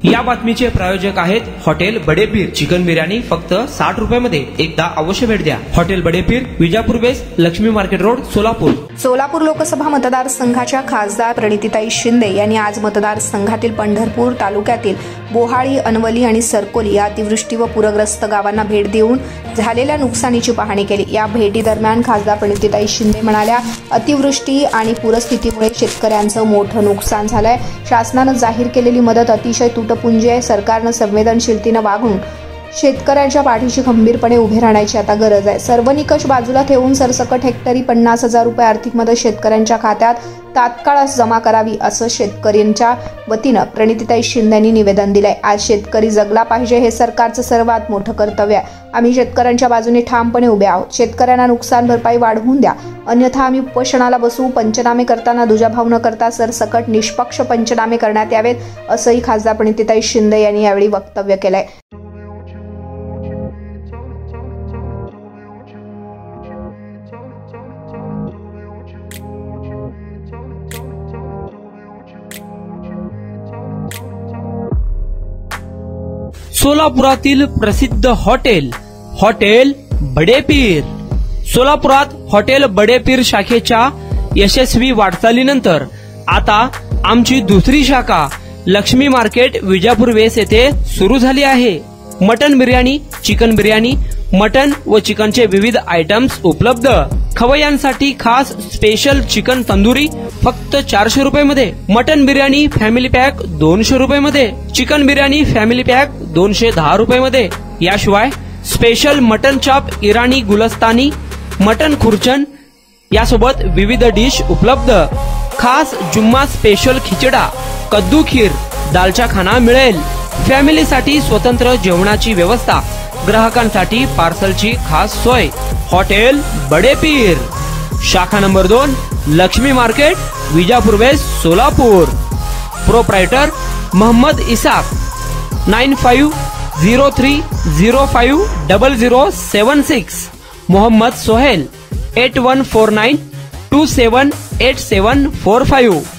या बातमीचे प्रायोजक आहेत हॉटेल बडेपीर। चिकन बिर्याणी फक्त 60 रुपयामध्ये। एकदा अवश्य भेट द्या। Hotel Badepir, Vijapur west, Laxmi market road, Solapur. Solapur Lok Sabha मतदारसंघाच्या खासदार प्रणितीताई शिंदे यांनी आज मतदारसंघातील पंढरपूर तालुक्यातील बोहाळी, अनवली आणि सरकोली या अतिवृष्टी व पूरग्रस्त गावांना भेट देऊन झालेल्या नुकसानीची पाहणी केली। या भेटीदरम्यान खासदार प्रणितीताई शिंदे म्हणाल्या, अतिवृष्टी आणि पूरस्थितीमुळे शेतकऱ्यांचं मोठं नुकसान झालंय। शासनानं जाहीर केलेली मदत अतिशय तुटपुंजी आहे। सरकारनं संवेदनशीलतेनं वागून शेतकऱ्यांच्या पाठीशी खंबीरपणे उभे राहण्याची आता गरज आहे। सर्व निकष बाजूला ठेवून सरसकट हेक्टरी 50,000 रुपये आर्थिक मदत शेतकऱ्यांच्या खात्यात तात्काळ जमा करावी, असं शेतकऱ्यांच्या वतीनं प्रणितीताई शिंदे यांनी निवेदन दिलंय। आज शेतकरी जगला पाहिजे हे सरकारचं सर्वात मोठं कर्तव्य आहे। आम्ही शेतकऱ्यांच्या बाजूने ठामपणे उभे आहोत। शेतकऱ्यांना नुकसान भरपाई वाढवून द्या, अन्यथा आम्ही उपोषणाला बसू। पंचनामे करताना दुजाभाव न करता सरसकट निष्पक्ष पंचनामे करण्यात यावेत, असंही खासदार प्रणितीताई शिंदे यांनी यावेळी वक्तव्य केलंय। सोलापुरातील प्रसिद्ध हॉटेल बडेपीर। सोलापुरात हॉटेल बडेपीर शाखेच्या यशस्वी वाटचालीनंतर आता आमची दुसरी शाखा लक्ष्मी मार्केट, विजापूर वेस्ट येथे सुरू झाली आहे। Mutton biryani, chicken biryani, mutton व चिकनचे विविध आयटम्स उपलब्ध। खवय्यांसाठी खास स्पेशल चिकन तंदुरी फक्त 400 रुपयामध्ये। मटन बिर्याणी फॅमिली पॅक 200 रुपयामध्ये। चिकन बिर्याणी फॅमिली पॅक 210 रुपयामध्ये। याशिवाय स्पेशल मटन चाप, इराणी गुलस्तानी, मटन खुर्चन यासोबत विविध डिश उपलब्ध। खास जुम्मा स्पेशल खिचडा, कद्दू खीर, दालचा खाना मिळेल। फॅमिलीसाठी स्वतंत्र जेवणाची व्यवस्था, ग्राहकांसाठी पार्सलची खास सोय। हॉटेल बडेपीर, शाखा number 2, Laxmi market, Vijapur west, Solapur. Proprietor Mohammed Isaq, 9503050076। Mohammed Sohail, 8149278745।